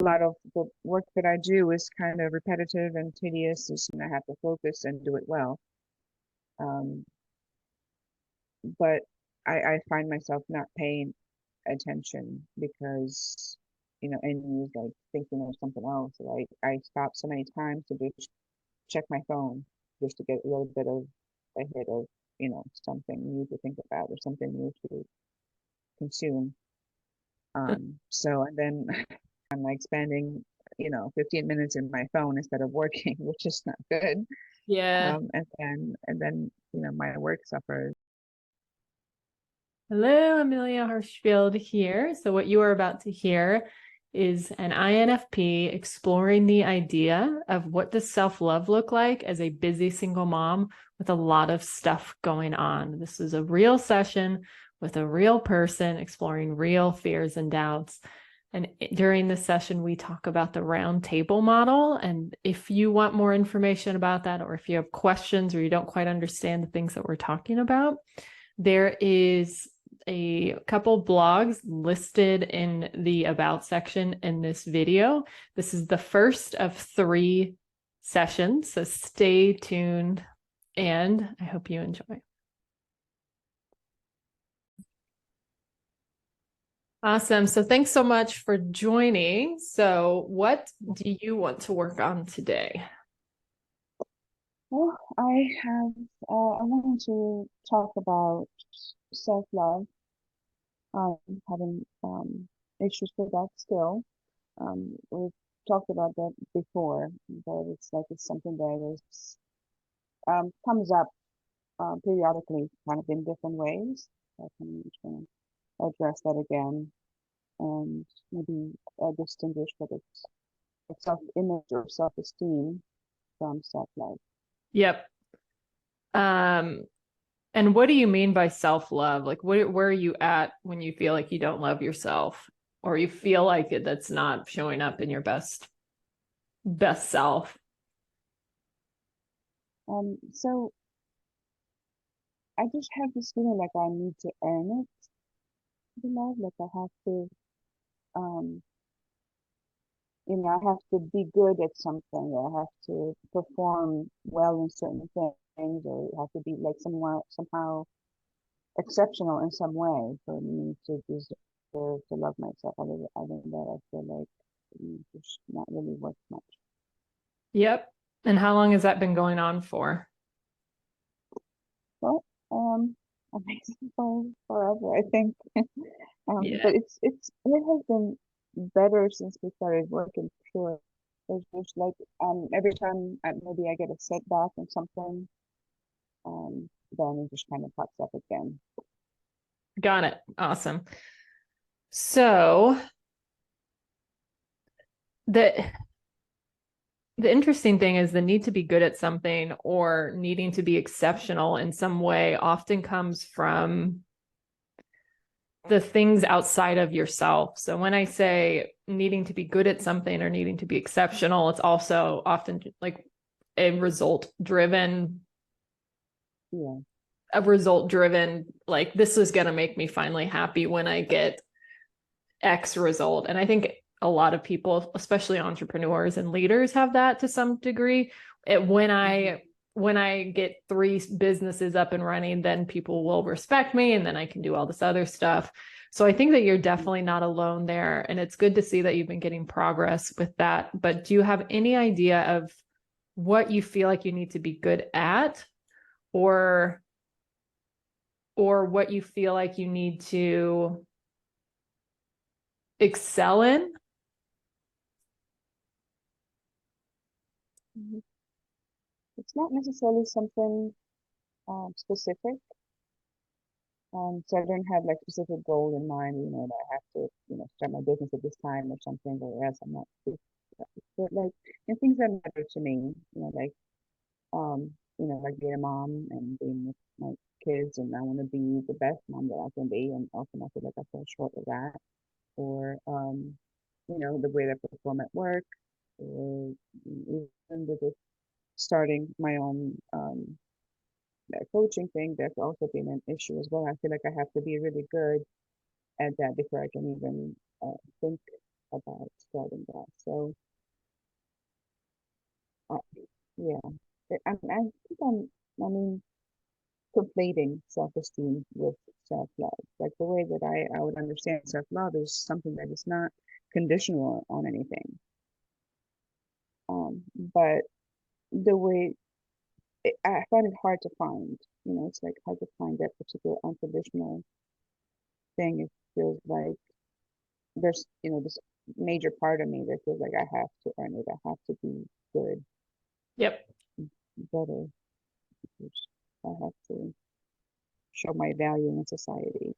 a lot of the work that I do is kind of repetitive and tedious, and I have to focus and do it well. Um, but I find myself not paying attention because, and like thinking of something else. Like I stop so many times to just check my phone just to get a little bit of a hit of, something new to think about or something new to consume. So and then I'm like spending, 15 minutes in my phone instead of working, which is not good. Yeah. And then, my work suffers. Hello, Amelia Hirschfield here. So what you are about to hear is an INFP exploring the idea of what does self-love look like as a busy single mom with a lot of stuff going on. This is a real session with a real person exploring real fears and doubts. And during this session, we talk about the round table model. And if you want more information about that, or if you have questions or you don't quite understand the things that we're talking about, there is a couple blogs listed in the About section in this video. This is the first of 3 sessions, so stay tuned and I hope you enjoy. Awesome. So thanks so much for joining. So what do you want to work on today? Well, I wanted to talk about self-love. I'm having issues with that still. We've talked about that before, but it's like it's something that is comes up periodically, kind of in different ways. I can address that again and maybe distinguish whether it's self-image or self-esteem from self-love. Yep. Um, and what do you mean by self-love? Like where are you at when you feel like you don't love yourself or you feel like that's not showing up in your best self? So I just have this feeling like I need to earn it, the love. Like I have to, um, I have to be good at something, or I have to perform well in certain things, or I have to be like somehow exceptional in some way for me to deserve to love myself. Other than that, I feel like it's not really worth much. Yep. And how long has that been going on for? Well, amazing for forever, I think. Yeah. But it has been better since we started working through it. It's just like every time maybe I get a setback in something, then it just kind of pops up again. Got it. Awesome. So the the interesting thing is the need to be good at something or needing to be exceptional in some way often comes from the things outside of yourself. So when I say needing to be good at something or needing to be exceptional, it's also often like a Yeah. result driven, like this is going to make me finally happy when I get X result. And I think a lot of people, especially entrepreneurs and leaders, have that to some degree. When I get 3 businesses up and running, then people will respect me and then I can do all this other stuff. So I think that you're definitely not alone there. And it's good to see that you've been getting progress with that. But do you have any idea of what you feel like you need to be good at or what you feel like you need to excel in? Mhm. It's not necessarily something specific. So I don't have like specific goal in mind, that I have to, start my business at this time or something, or else I'm not. But like, and things that matter to me, like, like being a mom and being with my kids, and I want to be the best mom that I can be, and often I feel like I fall short of that, or, the way that I perform at work, or even with just starting my own, that coaching thing, that's also been an issue as well. I feel like I have to be really good at that before I can even think. about starting that. So, uh, yeah, I think I mean, conflating self-esteem with self-love. Like the way that I would understand self-love is something that is not conditional on anything. But the way I find it hard to find, it's like hard to find that particular unconditional thing. It feels like there's, this major part of me that feels like I have to earn it. I have to be good, Yep. better. I have to show my value in society.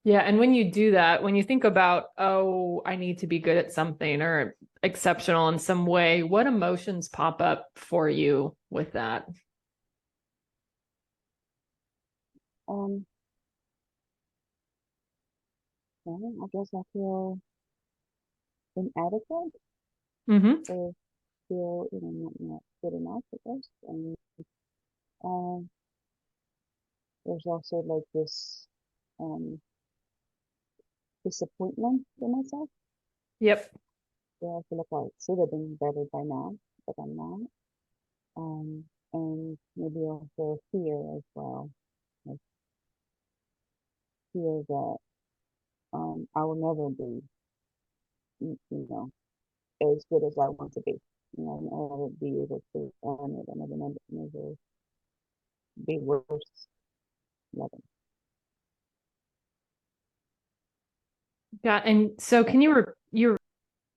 Yeah. And when you do that, when you think about, oh, I need to be good at something or exceptional in some way, what emotions pop up for you with that? Um, well, I guess I feel inadequate Mm-hmm. or feel, not good enough, I guess. And um, there's also like this um, disappointment in myself. Yep. Yeah, I feel like I should have been better by now, but I'm not. Um, and maybe also fear as well. Like fear that I will never be, as good as I want to be. I'll never be able to earn it. I'll never be worth loving. Got, and so can you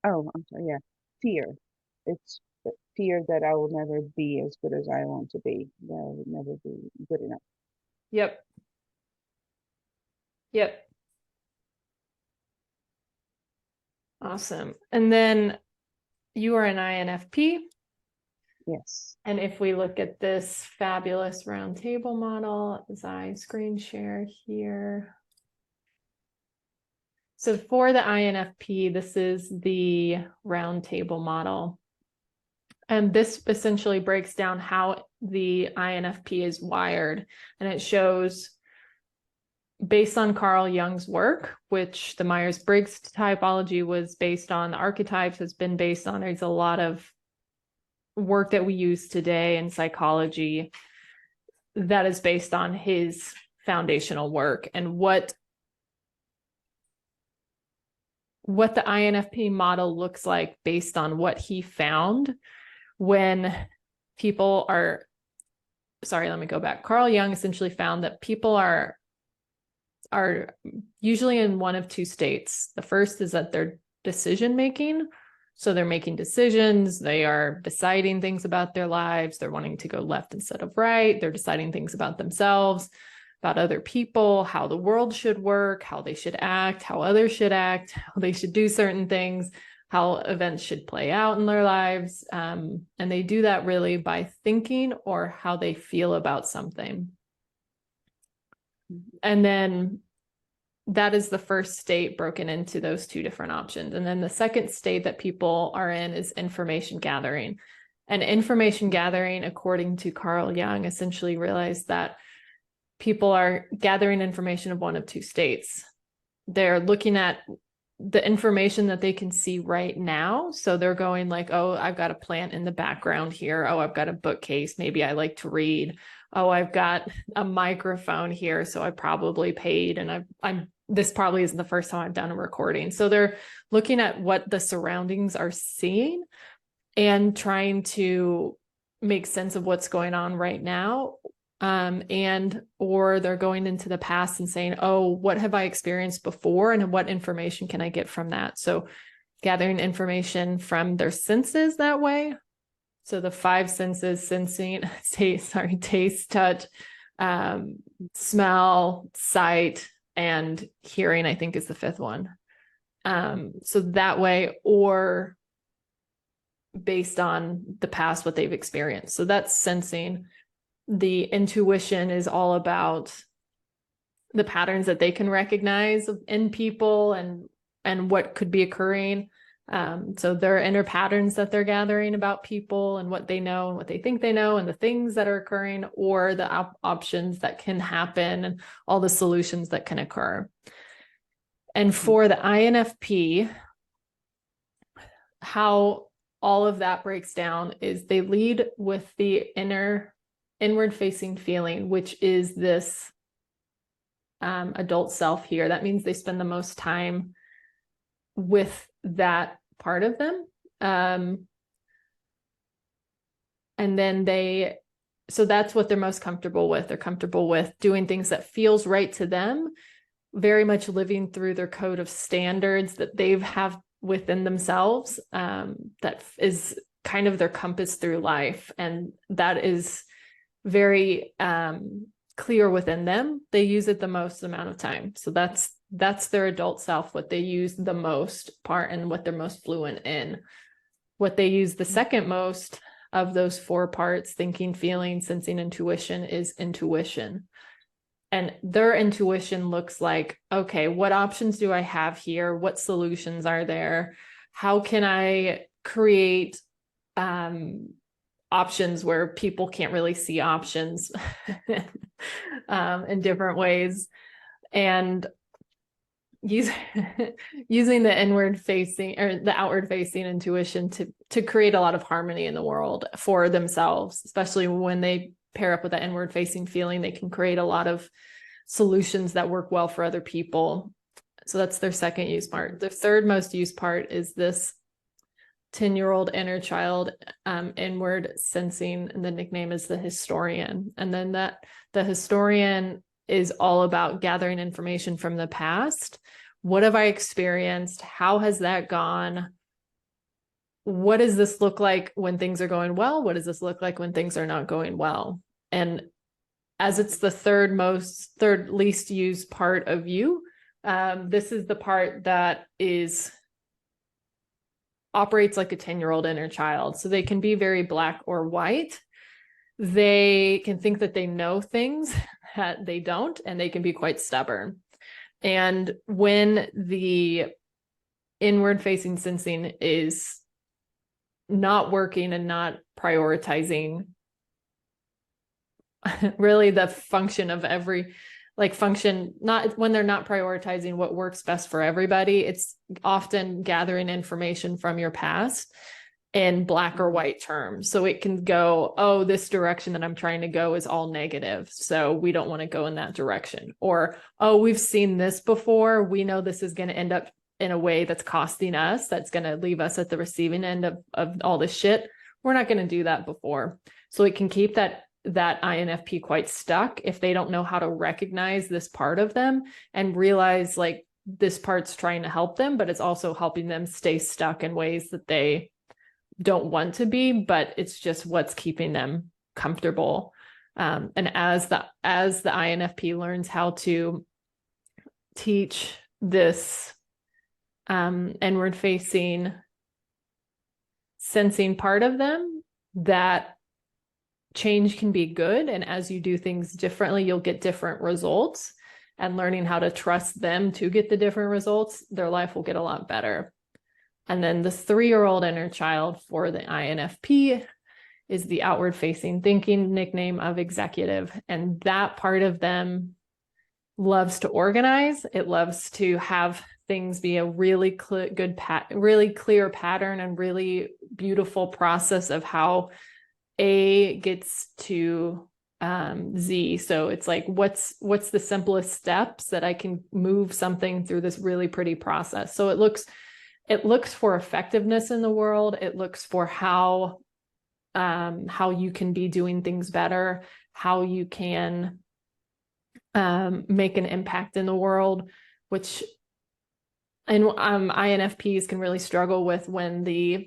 Oh, I'm sorry. Yeah, fear. It's the fear that I will never be as good as I want to be. That I will never be good enough. yep. Yep. Awesome. And then you are an INFP. Yes. And if we look at this fabulous round table model, as I screen share here. So for the INFP, this is the round table model. And this essentially breaks down how the INFP is wired. And it shows, based on Carl Jung's work, which the Myers-Briggs typology was based on, the archetypes has been based on, there's a lot of work that we use today in psychology that is based on his foundational work. And what the INFP model looks like based on what he found when people are, sorry, let me go back. Carl Jung essentially found that people are usually in one of two states. The first is that they're decision making. So they're making decisions, they are deciding things about their lives, they're wanting to go left instead of right, they're deciding things about themselves, about other people, how the world should work, how they should act, how others should act, how they should do certain things, how events should play out in their lives. And they do that really by thinking or how they feel about something. And then that is the first state broken into those two different options. And then the second state that people are in is information gathering. And information gathering, according to Carl Jung, essentially realized that people are gathering information of one of two states. They're looking at the information that they can see right now. So they're going like, oh, I've got a plant in the background here. Oh, I've got a bookcase. Maybe I like to read. Oh, I've got a microphone here. So I probably paid, and I'm this probably isn't the first time I've done a recording. So they're looking at what the surroundings are seeing and trying to make sense of what's going on right now. And or they're going into the past and saying, oh, what have I experienced before and what information can I get from that? So gathering information from their senses that way. So the five senses: sensing, taste, touch, smell, sight, and hearing, I think, is the fifth one. So that way, or based on the past, what they've experienced. So that's sensing. The intuition is all about the patterns that they can recognize in people and what could be occurring. So there are inner patterns that they're gathering about people and what they know and what they think they know and the things that are occurring, or the options that can happen and all the solutions that can occur. And for the INFP, how all of that breaks down is they lead with the inward facing feeling, which is this adult self here. That means they spend the most time with that part of them. And then so that's what they're most comfortable with. They're comfortable with doing things that feels right to them, very much living through their code of standards that they have within themselves, that is kind of their compass through life. And that is very clear within them. They use it the most amount of time. So that's their adult self, what they use the most part and what they're most fluent in. What they use the second most of those 4 parts, thinking, feeling, sensing, intuition, is intuition. And their intuition looks like, okay, what options do I have here? What solutions are there? How can I create options where people can't really see options in different ways? And using the inward facing or the outward facing intuition to create a lot of harmony in the world for themselves, especially when they pair up with that inward facing feeling, they can create a lot of solutions that work well for other people. So that's their second use part. The third most used part is this 10-year-old inner child, inward sensing, and the nickname is the historian. And then the historian is all about gathering information from the past. What have I experienced? How has that gone? What does this look like when things are going well? What does this look like when things are not going well? And as it's the third least used part of you, this is the part that operates like a 10-year-old inner child. So they can be very black or white. They can think that they know things that they don't, and they can be quite stubborn. And when the inward facing sensing is not working and not prioritizing really the function of not when they're not prioritizing what works best for everybody, it's often gathering information from your past in black or white terms. So it can go, oh, this direction that I'm trying to go is all negative, so we don't want to go in that direction. Or, oh, we've seen this before. We know this is going to end up in a way that's costing us, that's going to leave us at the receiving end of all this shit. We're not going to do that before. So it can keep that INFP quite stuck if they don't know how to recognize this part of them and realize like this part's trying to help them, but it's also helping them stay stuck in ways that they don't want to be, but it's just what's keeping them comfortable. And as the INFP learns how to teach this inward facing sensing part of them, that change can be good. And as you do things differently, you'll get different results. And learning how to trust them to get the different results, their life will get a lot better. And then the 3-year-old inner child for the INFP is the outward facing thinking, nickname of executive. And that part of them loves to organize. It loves to have things be a really really clear pattern and really beautiful process of how A gets to Z. So it's like, what's the simplest steps that I can move something through this really pretty process. So it looks for effectiveness in the world. It looks for how you can be doing things better, how you can make an impact in the world, which INFPs can really struggle with when this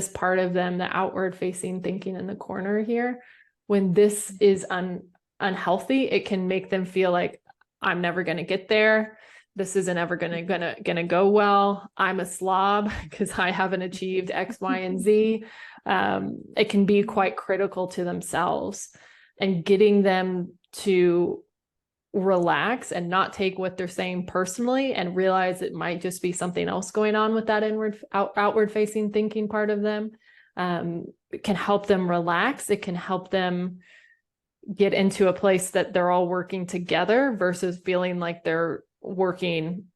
part of them, the outward facing thinking in the corner here, when this is unhealthy, it can make them feel like, I'm never going to get there. This isn't ever going to go well. I'm a slob because I haven't achieved X, Y, and Z. It can be quite critical to themselves, and getting them to relax and not take what they're saying personally and realize it might just be something else going on with that outward facing thinking part of them. It can help them relax. It can help them get into a place that they're all working together versus feeling like they're working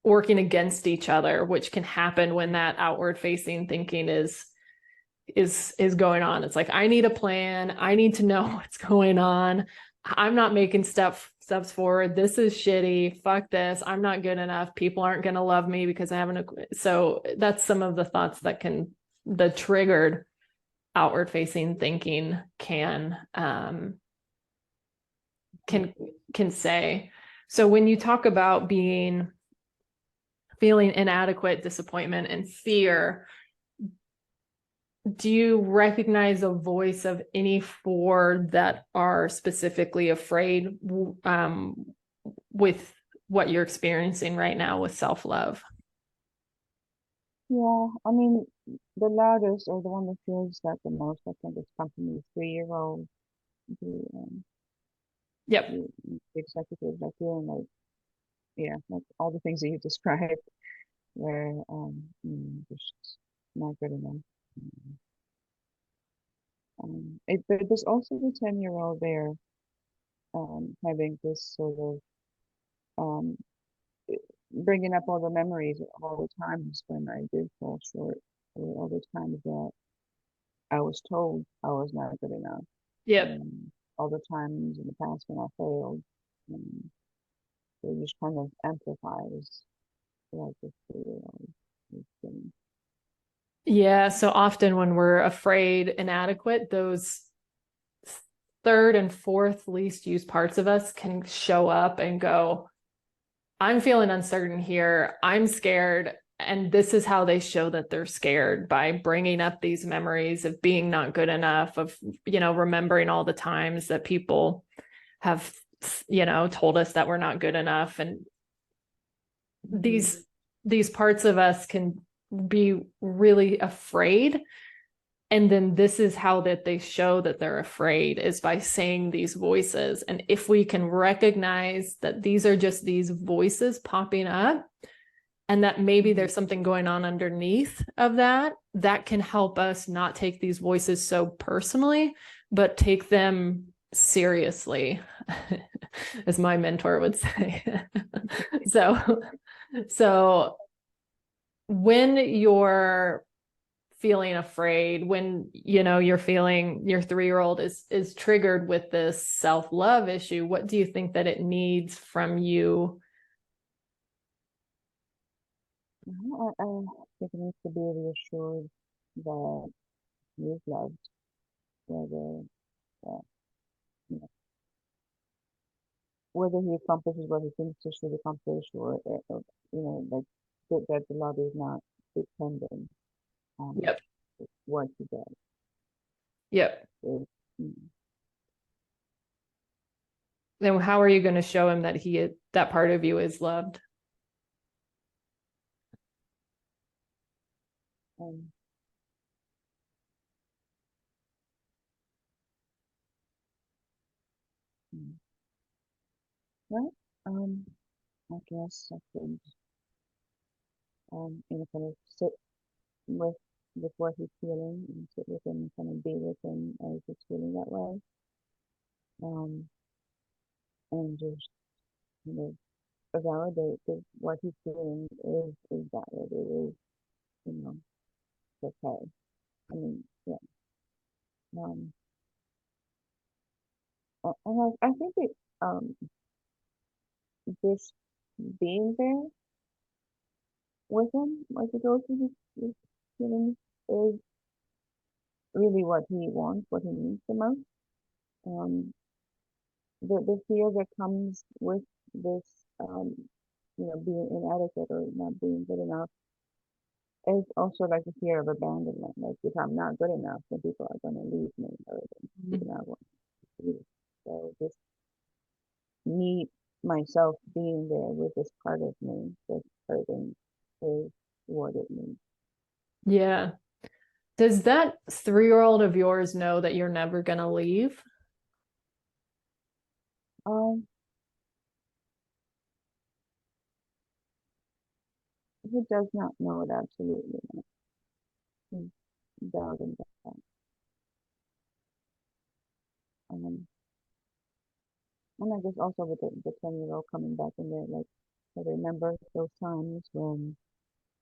against each other, which can happen when that outward facing thinking is going on. It's like, I need a plan. I need to know what's going on. I'm not making steps forward. This is shitty. Fuck this. I'm not good enough. People aren't going to love me because I haven't. So that's some of the thoughts that the triggered outward facing thinking can say. So when you talk about feeling inadequate, disappointment, and fear, do you recognize a voice of any four that are specifically afraid with what you're experiencing right now with self-love? Yeah, I mean, the loudest or the one that feels that the most, I think, is company 3-year-old. The, Yep. the executives are feeling like, yeah, like all the things that you described, where just not good enough. But there's also the 10-year-old there, having this sort of um, bringing up all the memories, all the times when I did fall short, or all the times that I was told I was not good enough, Yep. and all the times in the past when I failed. And it just kind of amplifies like this 3-year-old thing. Yeah. So often when we're afraid, inadequate, those third and fourth least used parts of us can show up and go, I'm feeling uncertain here. I'm scared. And this is how they show that they're scared, by bringing up these memories of being not good enough, of, remembering all the times that people have, told us that we're not good enough. And these parts of us can be really afraid. And then this is how that they show that they're afraid, is by saying these voices. And if we can recognize that these are just these voices popping up, and that maybe there's something going on underneath of that can help us not take these voices so personally, but take them seriously, as my mentor would say. So when you're feeling afraid, when you're feeling your 3-year-old is triggered with this self-love issue, what do you think that it needs from you? I think it needs to be reassured that he is loved, whether you know, whether he accomplishes what he thinks he should accomplish, or like that the love is not dependent on Yep. what he does. Yep. It, Then how are you going to show him that that part of you is loved? um, mm, well, I guess I could kind of sit with what he's feeling, and sit with him and kind of be with him as he's feeling that way. Um, and just validate that what he's feeling is valid. It is, you know, okay. I mean, yeah. Um, and I think it just being there with him, like he goes through his feelings, is really what he wants, what he needs the most. Um, the fear that comes with this, um, being inadequate or not being good enough, is also like the fear of abandonment. Like if I'm not good enough, then people are going to leave me, or they're not want to leave. So just me, myself being there with this part of me that's hurting is what it means. Yeah. Does that 3-year-old of yours know that you're never going to leave? Um, he does not know it absolutely. He's doubting that. Um, and I guess also with the 10-year-old coming back in there, like I remember those times when,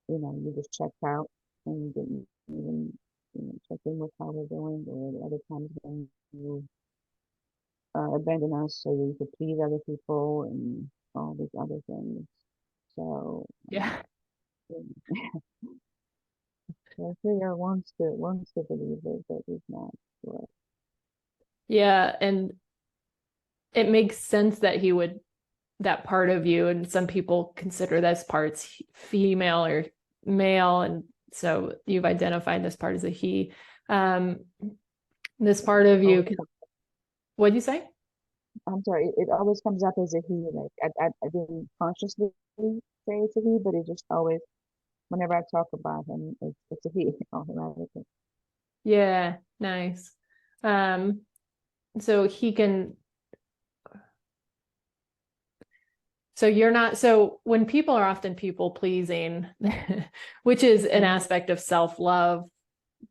you just checked out and you didn't even, check in with how we're doing, or the other times when you abandon us so you could please other people and all these other things. So, Yeah. yeah, so Priya wants to believe it, but he's not sure. Yeah. And it makes sense that he would, that part of you, and some people consider this parts female or male. And so you've identified this part as a he. Um, this part of you, Always, what'd you say? I'm sorry, it always comes up as a he. Like I didn't consciously say it's a he, but it just always, whenever I talk about him, it's a he automatically. Yeah, nice. Um, so he can, so you're not, so when people are often people pleasing, which is an Mhm. aspect of self-love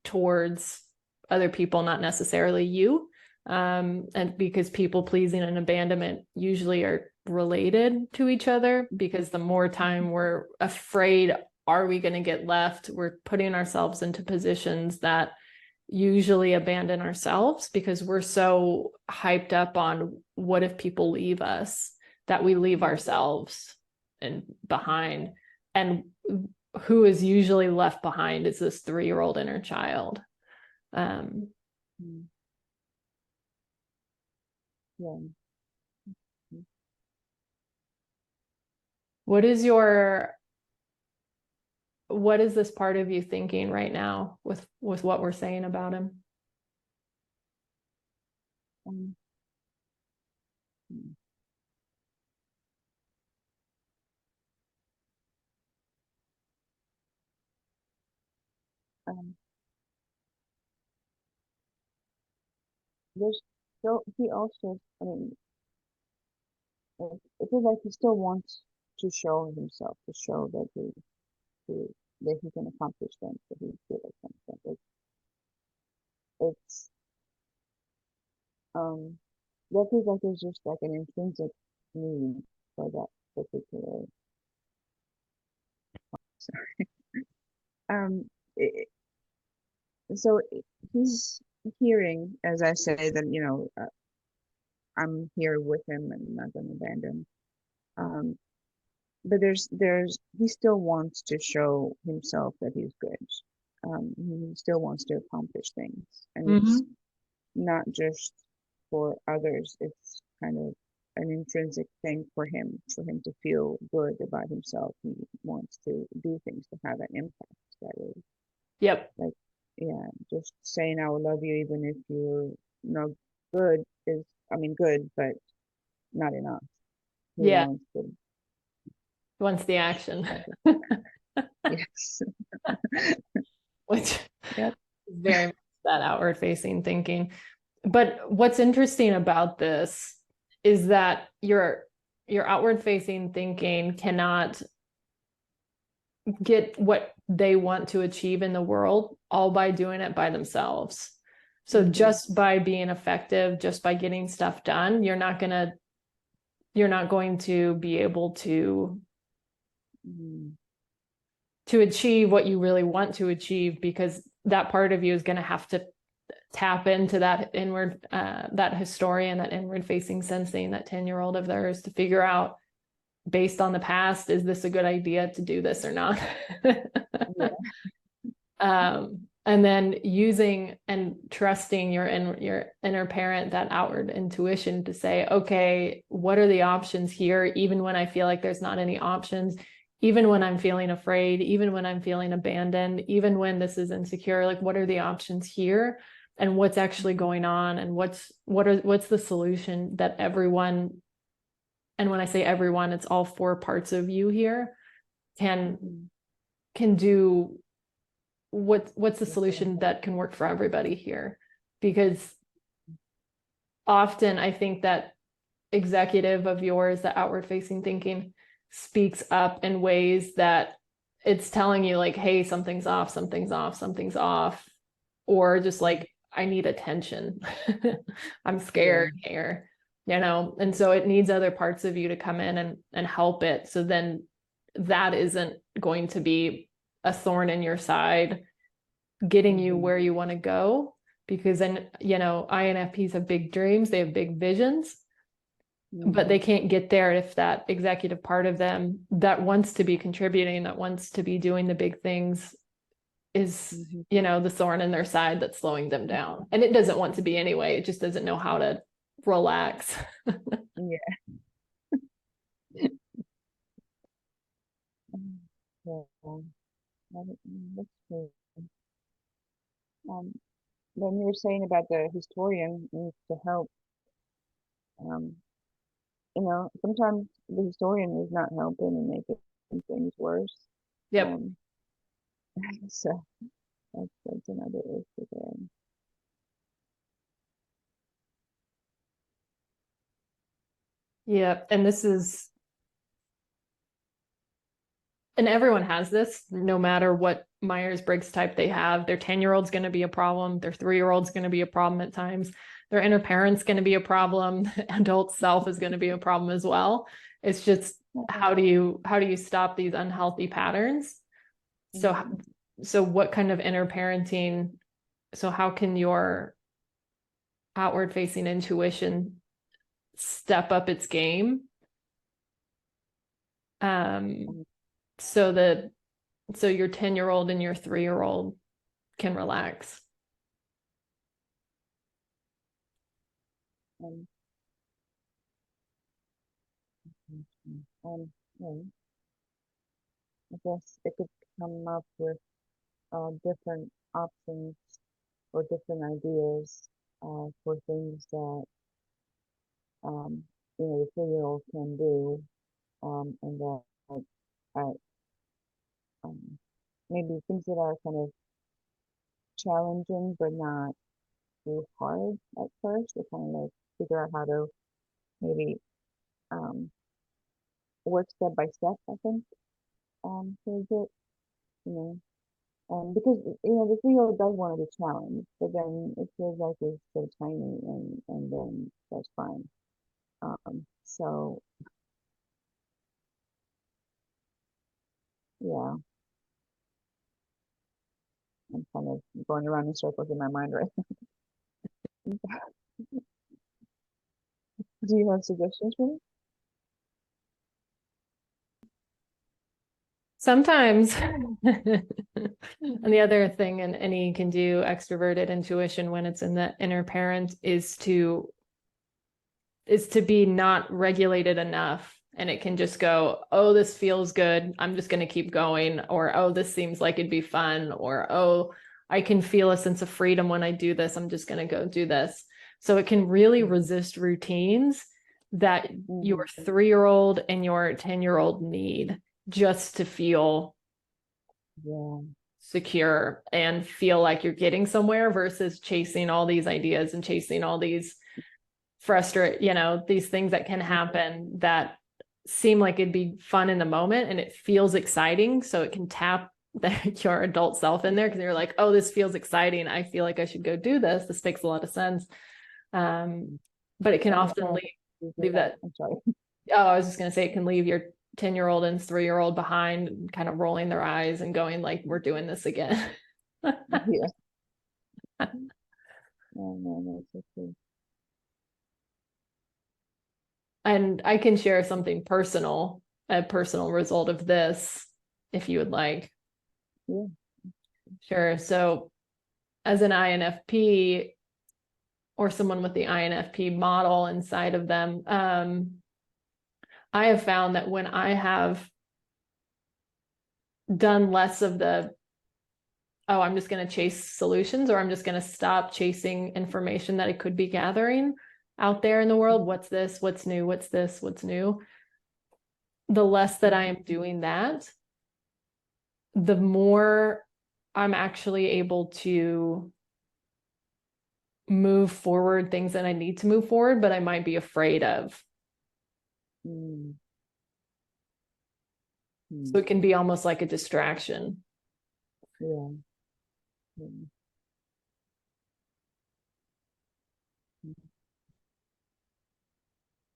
towards other people, not necessarily you. And because people pleasing and abandonment usually are related to each other, because the more time we're afraid, are we going to get left? We're putting ourselves into positions that usually abandon ourselves because we're so hyped up on what if people leave us, that we leave Yeah. ourselves and behind. And who is usually left behind is this 3-year-old inner child. Um, Mm. Yeah. Mm. what is this part of you thinking right now with what we're saying about him? Um, mm. um, there's still, he also, I mean, it feels like he still wants to show himself, to show that he, that he can accomplish things, that he's good at something. It's, um, that feels like it's just like an intrinsic need for that particular. Um, it, so he's hearing, as I say, that, I'm here with him and I'm not going to abandon. Um, but he still wants to show himself that he's good. He still wants to accomplish things, and it's Mm-hmm. not just for others. It's kind of an intrinsic thing for him to feel good about himself. He wants to do things to have an impact. That is Yep. like, yeah, just saying I will love you even if you're not good is, I mean, good, but not enough. He Yeah. wants to Wants the action, have it. Yes. which Yep. is very much that outward facing thinking. But what's interesting about this is that your outward facing thinking cannot get what they want to achieve in the world all by doing it by themselves. So Mm-hmm. just by being effective, just by getting stuff done, you're not going to be able Mm-hmm. to achieve what you really want to achieve, because that part of you is going to have to tap into that inward, that historian, that inward facing sensing, that 10-year-old of theirs, to figure out, based on the past, is this a good idea to do this or not? Yeah. And then using and trusting your inner parent, that outward intuition, to say, okay, what are the options here? Even when I feel like there's not any options, even when I'm feeling afraid, even when I'm feeling abandoned, even when this is insecure, like, what are the options here? And what's actually going on? And what's the solution that everyone, and when I say everyone, it's all 4 parts of you here, Mm-hmm. can do. What's the Yes, yeah. solution that can work for everybody here? Because often I think that executive of yours, the outward facing thinking, speaks up in ways that it's telling you, like, hey, something's off, something's off, something's off. Or just like, I need attention. I'm Yeah. scared here. and so it needs other parts of you to come in and help it. So then that isn't going to be a thorn in your side, getting you where you want to go. Because then, INFPs have big dreams, they have big visions, but they can't get there if that executive part of them that wants to be contributing, that wants to be doing the big things is, the thorn in their side that's slowing them down. And it doesn't want to be anyway. It just doesn't know how to relax. Yeah. Yeah. That's true. When you were saying about the historian needs to help, um, sometimes the historian is not helping and making things worse. Yep. Um, so that's another issue there. Yep. And everyone has this, no matter what Myers-Briggs type they have. Their 10-year-old's going to be a problem. Their 3-year-old's going to be a problem at times. Their inner parent's going to be a problem. Adult self is going to be a problem as well. It's just, how do you stop these unhealthy patterns? So what kind of inner parenting? So how can your outward facing intuition step up its game? So your 10-year-old and your 3-year-old can relax. Um, yeah, I guess it could come up with different options or different ideas for things that um, the 3-year-old can do, and that uh, um, maybe things that are kind of challenging but not too hard at first. To kind of like figure out how to maybe um, work step by step. I think towards it, you know. Because the 3-year-old does want to be challenged, but then it feels like it's so tiny, and then that's fine. So yeah, I'm kind of going around in circles in my mind right now. Do you have suggestions for me? Sometimes. And the other thing and any can do extroverted intuition when it's in the inner parent is to be not regulated enough, and it can just go, oh, this feels good, I'm just going to keep going, or oh, this seems like it'd be fun, or oh, I can feel a sense of freedom when I do this, I'm just going to go do this. So it can really resist routines that your 3-year-old and your 10-year-old need just to feel secure and feel like you're getting somewhere, versus chasing all these ideas and chasing all these these things that can happen that seem like it'd be fun in the moment and it feels exciting. So it can tap your adult self in there, because you're like, oh, this feels exciting, I feel like I should go do this, this makes a lot of sense. But it can often leave that. I'm sorry. Oh, I was just going to say, it can leave your 10-year-old and 3-year-old behind, kind of rolling their eyes and going like, we're doing this again. Yeah. Oh, no, that's okay. And I can share something personal, a personal result of this, if you would like. Yeah. Sure. So as an INFP, or someone with the INFP model inside of them, I have found that when I have done less of the, oh, I'm just going to chase solutions, or I'm just going to stop chasing information that I could be gathering out there in the world. What's this? What's new? What's this? What's new? The less that I am doing that, the more I'm actually able to move forward things that I need to move forward, but I might be afraid of. So it can be almost like a distraction. Yeah.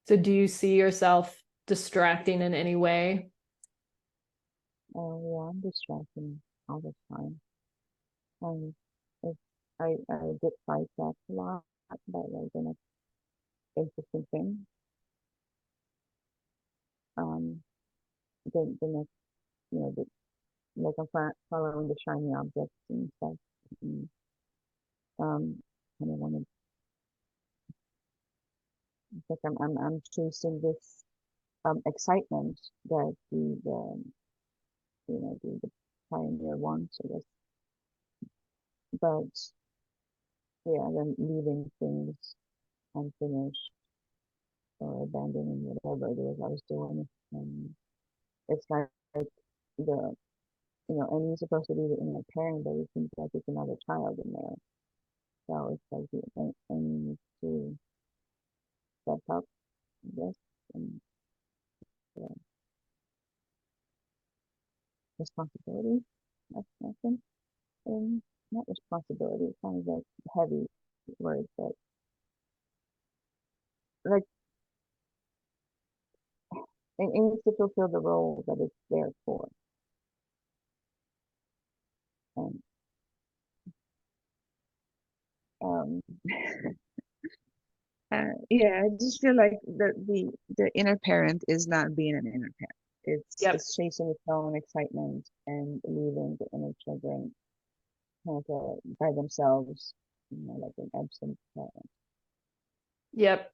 So do you see yourself distracting in any way? Oh yeah, I'm distracting all the time. Um, it's, I get sidetracked a lot by like the next interesting thing. Um, the next, the like I'm following the shiny objects and stuff. And, kind of want to, it's like I'm chasing this excitement that the pioneer wants, I guess. But yeah, then leaving things unfinished or abandoning whatever it is I was doing. And it's like the, and you're supposed to be the inner parent, but it seems like it's another child in there. So it's like I need to step up, I guess, and yeah, responsibility. That's nothing. And not responsibility, it's kind of like heavy word, but like it needs to fulfill the role that it's there for. And um, yeah, I just feel like the inner parent is not being an inner parent. Yep. It's chasing its own excitement and leaving the inner children kind of by themselves, like an absent parent. Yep.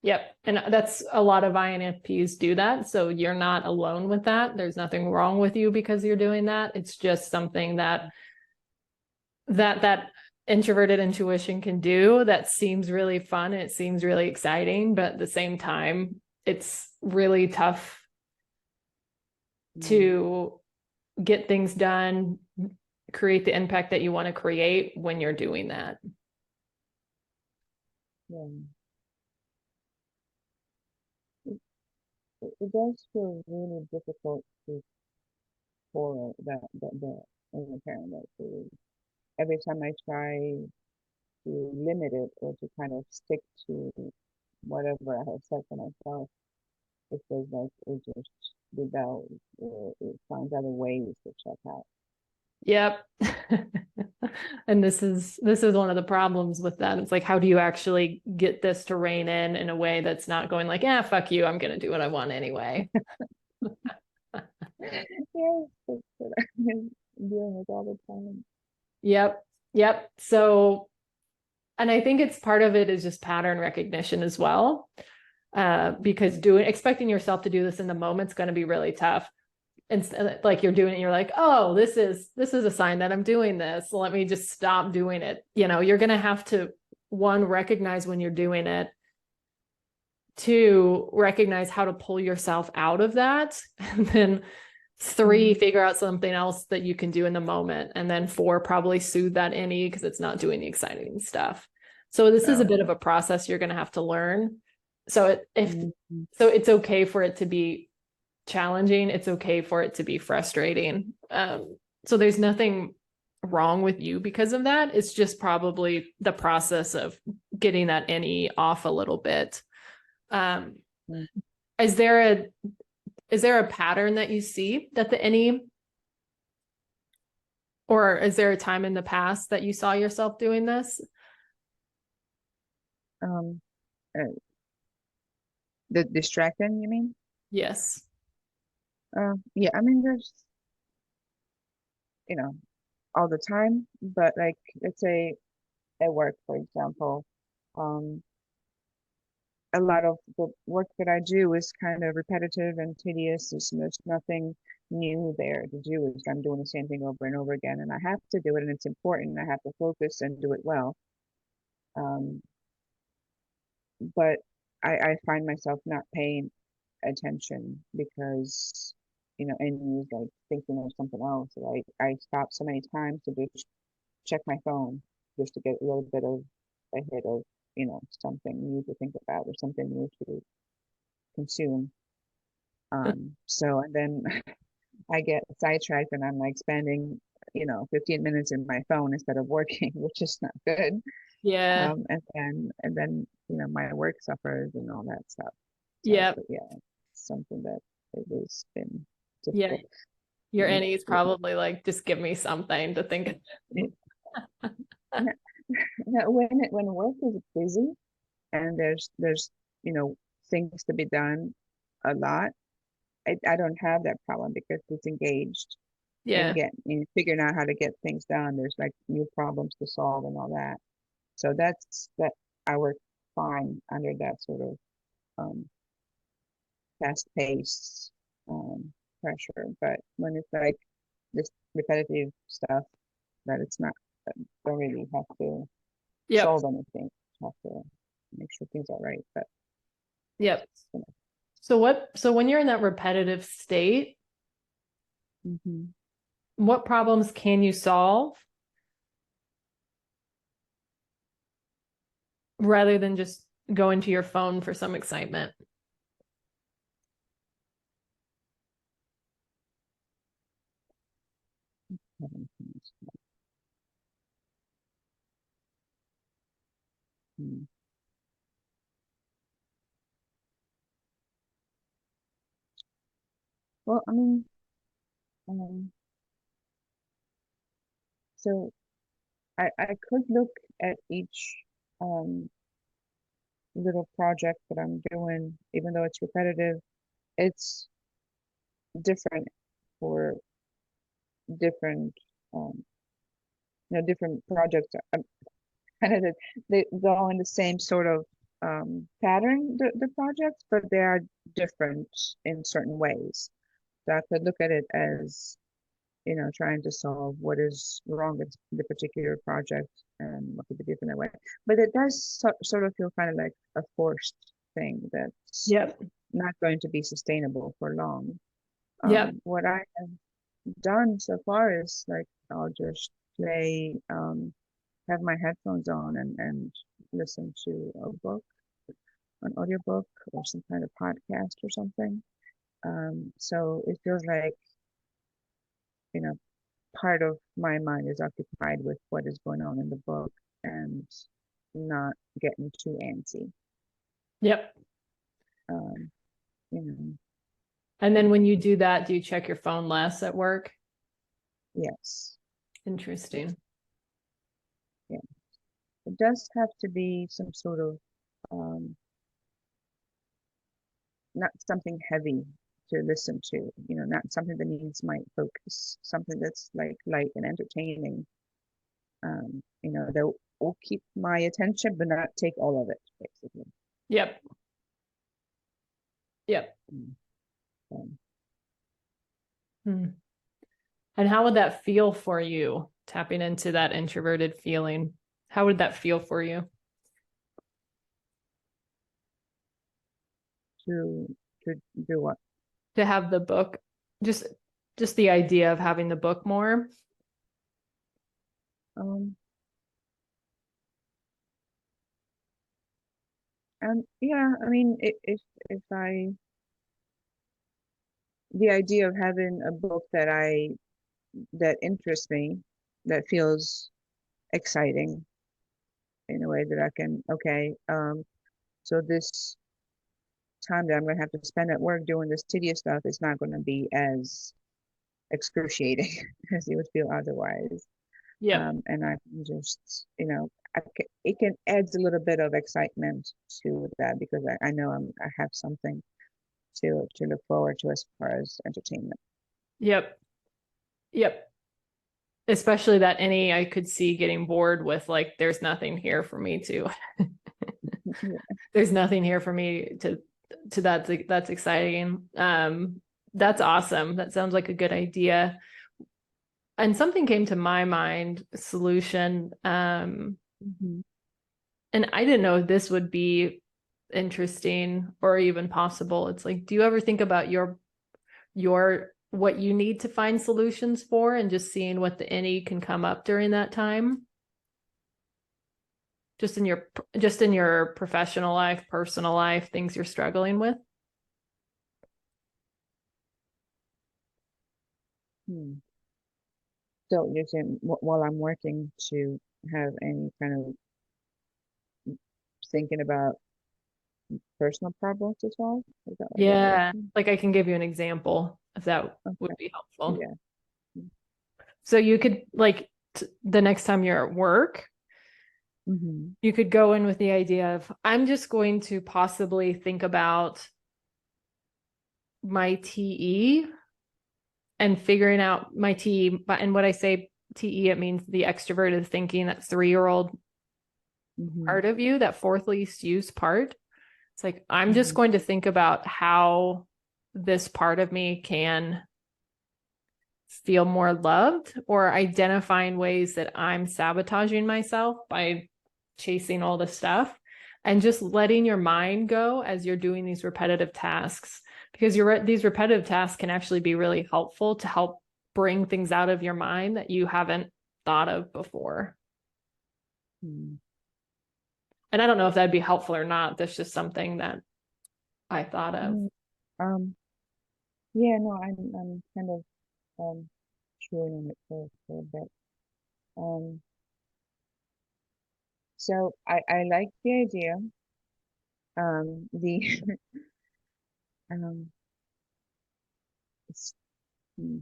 Yep. And that's a lot of INFPs do that. So you're not alone with that. There's nothing wrong with you because you're doing that. It's just something that introverted intuition can do that seems really fun and it seems really exciting, but at the same time, it's really tough Mm, to get things done, create the impact that you want to create when you're doing that. yeah, it does feel really difficult for the inner parent. Like every time I try to limit it or to kind of stick to whatever I have set for myself, it feels like it just rebels or it finds other ways to check out. Yep. And this is one of the problems with that. It's like, how do you actually get this to rein in a way that's not going like, yeah, fuck you, I'm gonna do what I want anyway. Yes, that's what I'm dealing with all the time. Yep. Yep. So, and I think it's part of it is just pattern recognition as well. Because expecting yourself to do this in the moment's going to be really tough. And like you're doing it, you're like, oh, this is a sign that I'm doing this. Let me just stop doing it. You're going to have to, one, recognize when you're doing it, two, recognize how to pull yourself out of that, and then three, Mm, figure out something else that you can do in the moment, and then four, probably soothe that any because it's not doing the exciting stuff. So this is a bit no. of a process you're going to have to learn. So Mm, it's okay for it to be challenging. It's okay for it to be frustrating. So there's nothing wrong with you because of that. It's just probably the process of getting that any off a little bit. Um, mm. is there a pattern that you see that the any, or is there a time in the past that you saw yourself doing this? Um, uh, the distracting, you mean? Yes. Yeah, I mean, there's, you know, all the time, but like, let's say at work, for example, um, a lot of the work that I do is kind of repetitive and tedious. There's nothing new there to do. I'm doing the same thing over and over again, and I have to do it, and it's important. I have to focus and do it well. Um, but I find myself not paying attention because, and like thinking of something else. Like I stop so many times to just check my phone just to get a little bit of a hit of, something new to think about or something new to consume. So and then I get sidetracked and I'm like spending 15 minutes in my phone instead of working, which is not good. Yeah. And then my work suffers and all that stuff. So Yeah. yeah, something that it has been Yeah. difficult. Your And Annie is probably like, just give me something to think. it, now, now when work is busy and there's things to be done a lot, I don't have that problem because it's engaged in Yeah. figuring out how to get things done. There's like new problems to solve and all that. So that I work fine under that sort of um, fast-paced pressure. But when it's like this repetitive stuff that it's not, don't really have to Yep. solve anything. Have to make sure things are right. But Yep. you know. So when you're in that repetitive state, Hmm. what problems can you solve rather than just go into your phone for some excitement? Hmm. Well, I mean, um, so I could look at each um, little project that I'm doing, even though it's repetitive, it's different for different um, different projects. Kind of they go in the same sort of pattern, the projects, but they are different in certain ways. So I could look at it as trying to solve what is wrong with the particular project and what could be different that way. But it does sort of feel kind of like a forced thing that's Yep. not going to be sustainable for long. Yep. What I have done so far is like I'll just play, have my headphones on and listen to a book, an audiobook or some kind of podcast or something. So it feels like, you know, part of my mind is occupied with what is going on in the book and not getting too antsy. Yep. Um, you know, And then when you do that, do you check your phone less at work? yes. Interesting. Yeah. It does have to be some sort of um, not something heavy to listen to, not something that needs my focus, something that's like light and entertaining, that will keep my attention but not take all of it, basically. Yep. Yep. Mm. Um, Hmm. And how would that feel for you, tapping into that introverted feeling? How would that feel for you? to to do what? To have the book, just just the idea of having the book more? Um, and yeah, I mean, if I the idea of having a book that interests me, that feels exciting in a way that I can, okay, so this time that I'm going to have to spend at work doing this tedious stuff is not going to be as excruciating as you would feel otherwise. Yep. And I can just, it can adds a little bit of excitement to that because I know I have something to look forward to as far as entertainment. Yep. Yep. Especially that any I could see getting bored with, like, there's nothing here for me to Yeah. there's nothing here for me to that's exciting. That's awesome. That sounds like a good idea. And something came to my mind, solution. Mm-hmm. And I didn't know if this would be interesting or even possible. It's like, do you ever think about your what you need to find solutions for and just seeing what the any can come up during that time? Just in your professional life, personal life, things you're struggling with? Hmm. So you're saying while I'm working to have any kind of thinking about personal problems as well? Is that what you're Yeah, asking? like I can give you an example if that would Okay. be helpful. Yeah. So you could like the next time you're at work, Mm-hmm. you could go in with the idea of I'm just going to possibly think about my TE and figuring out my TE. And what I say TE, it means the extroverted thinking, that 3-year-old Mm-hmm. part of you, that fourth least use part. It's like, I'm just Mm-hmm. going to think about how this part of me can feel more loved, or identifying ways that I'm sabotaging myself by chasing all the stuff, and just letting your mind go as you're doing these repetitive tasks, because these repetitive tasks can actually be really helpful to help bring things out of your mind that you haven't thought of before. Mm-hmm. And I don't know if that'd be helpful or not. That's just something that I thought of. Mm, yeah, no, I'm kind of chewing on it for a bit. Um, so I like the idea. The um, it's, mm,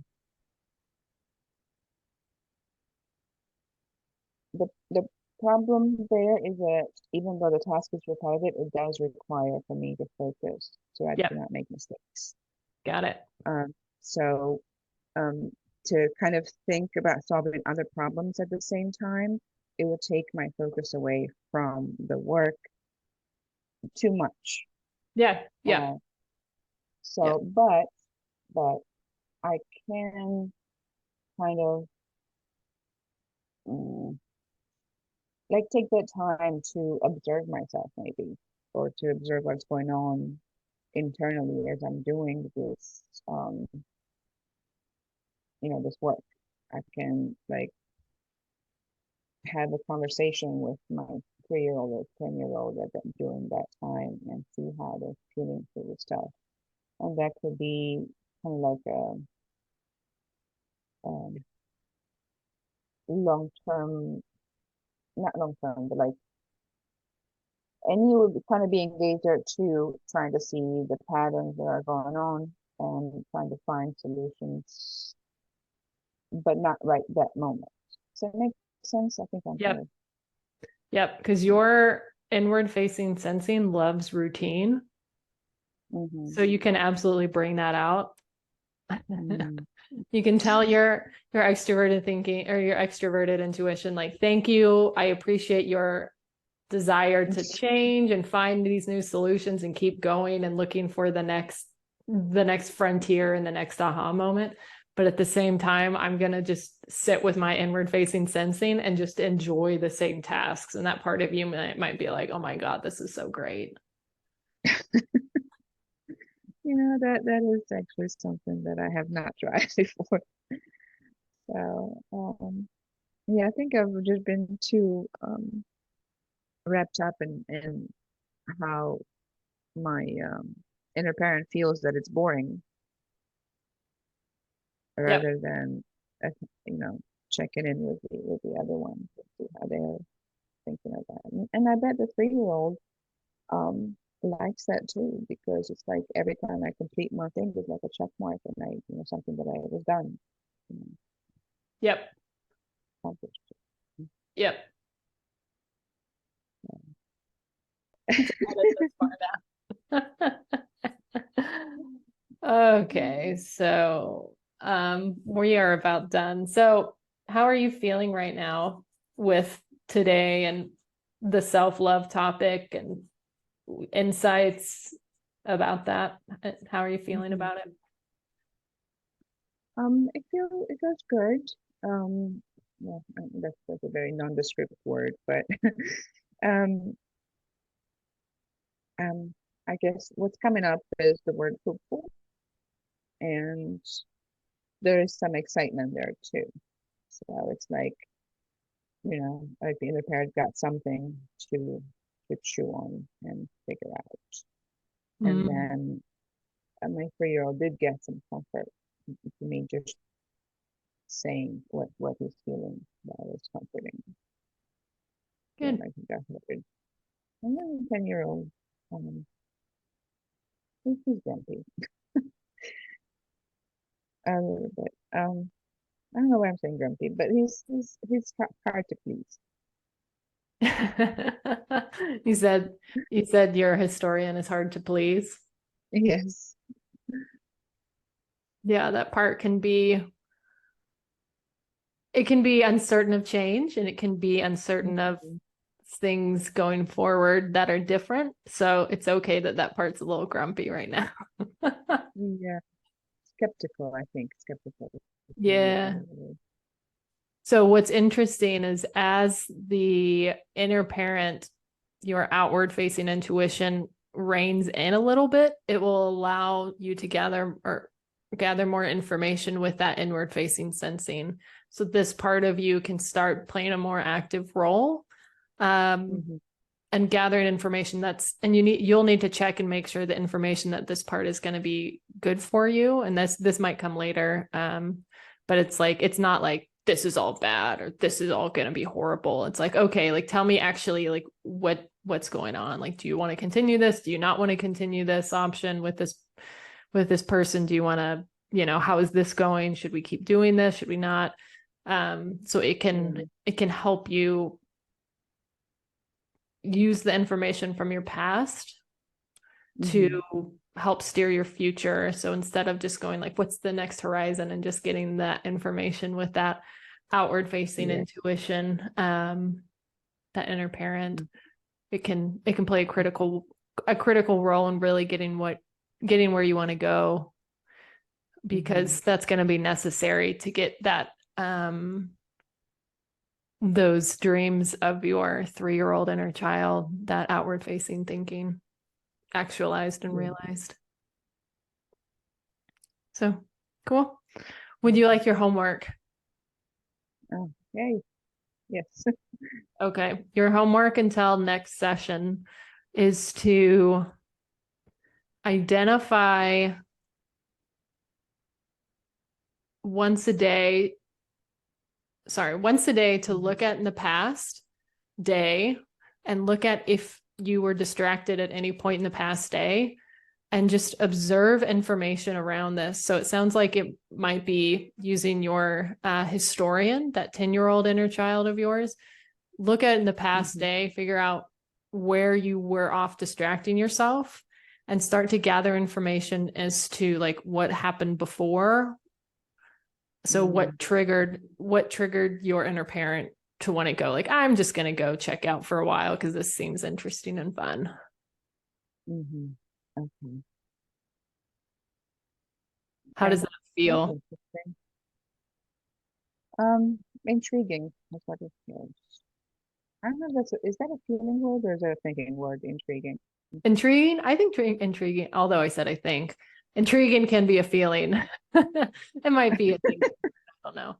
the problem there is that even though the task is repetitive, it does require for me to focus so I do Yep, not make mistakes. got it. Um, so um, to kind of think about solving other problems at the same time, it would take my focus away from the work too much. Yeah, yeah, Uh, yeah, so, but I can kind of mm, like take that time to observe myself maybe, or to observe what's going on internally as I'm doing this, this work. I can like have a conversation with my 3-year-old or 10-year-old at that during that time and see how they're feeling through the stuff. And that could be kind of like a long term, not long term, but like, and you would kind of be engaged there too, trying to see the patterns that are going on and trying to find solutions, but not right that moment. Does that make sense? I think I'm kind yep, of, yep. Because your inward facing sensing loves routine. mm-hmm, So you can absolutely bring that out. mm, You can tell your extroverted thinking or your extroverted intuition, like, thank you. I appreciate your desire to change and find these new solutions and keep going and looking for the next frontier and the next aha moment. But at the same time, I'm going to just sit with my inward facing sensing and just enjoy the same tasks. And that part of you might be like, oh my God, this is so great. that is actually something that I have not tried before. So, yeah, I think I've just been too wrapped up in how my inner parent feels that it's boring Yep. rather than uh, checking in with the other one to see how they're thinking of that. And I bet the 3-year-old likes that too because it's like every time I complete one thing, it's like a check mark and something that I was done, you know, Yep. accomplished. Yep. Let's edit this part out. Okay, so we are about done. So how are you feeling right now with today and the self-love topic and insights about that? How are you feeling Mhm. about it? It feels good. Well, that's a very nondescript word, but um, um, I guess what's coming up is the word hopeful, and there is some excitement there too. So it's like the other parent got something to chew on and figure out. And Mm, then my 3-year-old did get some comfort for me just saying what he's feeling. That is comforting. Yeah, Good. I think that's what it is. And then 10-year-old, um, he's grumpy a little bit. I don't know why I'm saying grumpy, but he's hard to please. You said your historian is hard to please. Yes. Yeah, that part can be uncertain of change, and it can be uncertain of Mhm. things going forward that are different. So it's okay that that part's a little grumpy right now. Yeah. Skeptical, I think. Skeptical is maybe a Yeah. better word. So what's interesting is as the inner parent, your outward facing intuition reins in a little bit, it will allow you to gather more information with that inward facing sensing. So this part of you can start playing a more active role. Mhm. And gathering information you'll need to check and make sure the information that this part is going to be good for you. And this might come later. But it's not like this is all bad or this is all going to be horrible. It's like, okay, like tell me actually like what's going on. Like, do you want to continue this? Do you not want to continue this option with this person? Do you want to, how is this going? Should we keep doing this? Should we not? So it Yeah. can help you use the information from your past to Mhm. help steer your future. So instead of just going like, what's the next horizon and just getting that information with that outward facing Yeah. intuition, that inner parent, Mhm. it can play a critical role in really getting where you want to go, Mhm. because that's going to be necessary to get that those dreams of your 3-year-old inner child, that outward facing thinking, actualized and Yeah. realized. So cool. Would you Okay. like your homework? Oh, yay. Yes. Okay. Your homework until next session is to identify once a day, once a day to Mhm. look at in the past day and look at if you were distracted at any point in the past day and just observe information around this. So it sounds like it might be using your historian, that 10-year-old inner child of yours. Look at in the past Mhm. day, figure out where you were off distracting yourself, and start to gather information as to like what happened before. So Mhm. what triggered your inner parent to want to go like, I'm just going to go check out for a while because this seems interesting and fun. Mhm. Okay. How Okay. does that That's feel? interesting. Intriguing. That's what it feels. I don't know if is that a feeling word or is that a thinking word? Intriguing. Intriguing. I think intriguing, although I said I think intriguing can be a feeling. It might be a thing. I don't know.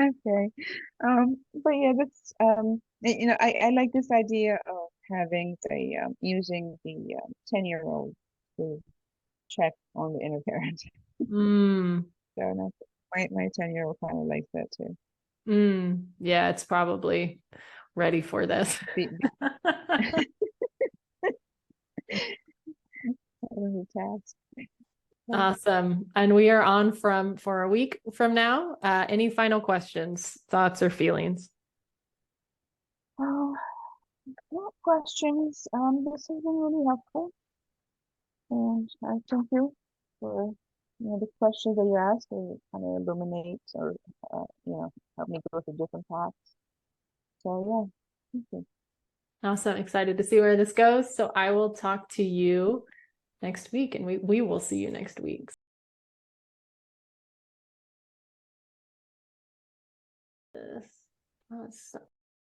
Okay. But yeah, that's I like this idea of having using the 10-year-old to check on the inner parent. Mm, So that's, my 10-year-old kind of likes that too. yeah, it's probably ready for this. Be part of the task. Yeah. Awesome. And we are on for a week from now. Any final questions, thoughts, or feelings? Oh, what questions? This has been really helpful, and I thank you for the questions that you asked. They kind of illuminate or help me go through different paths. So yeah, thank you. Awesome. Excited to see where this goes. So I will talk to you next week, and we will see you next week. This.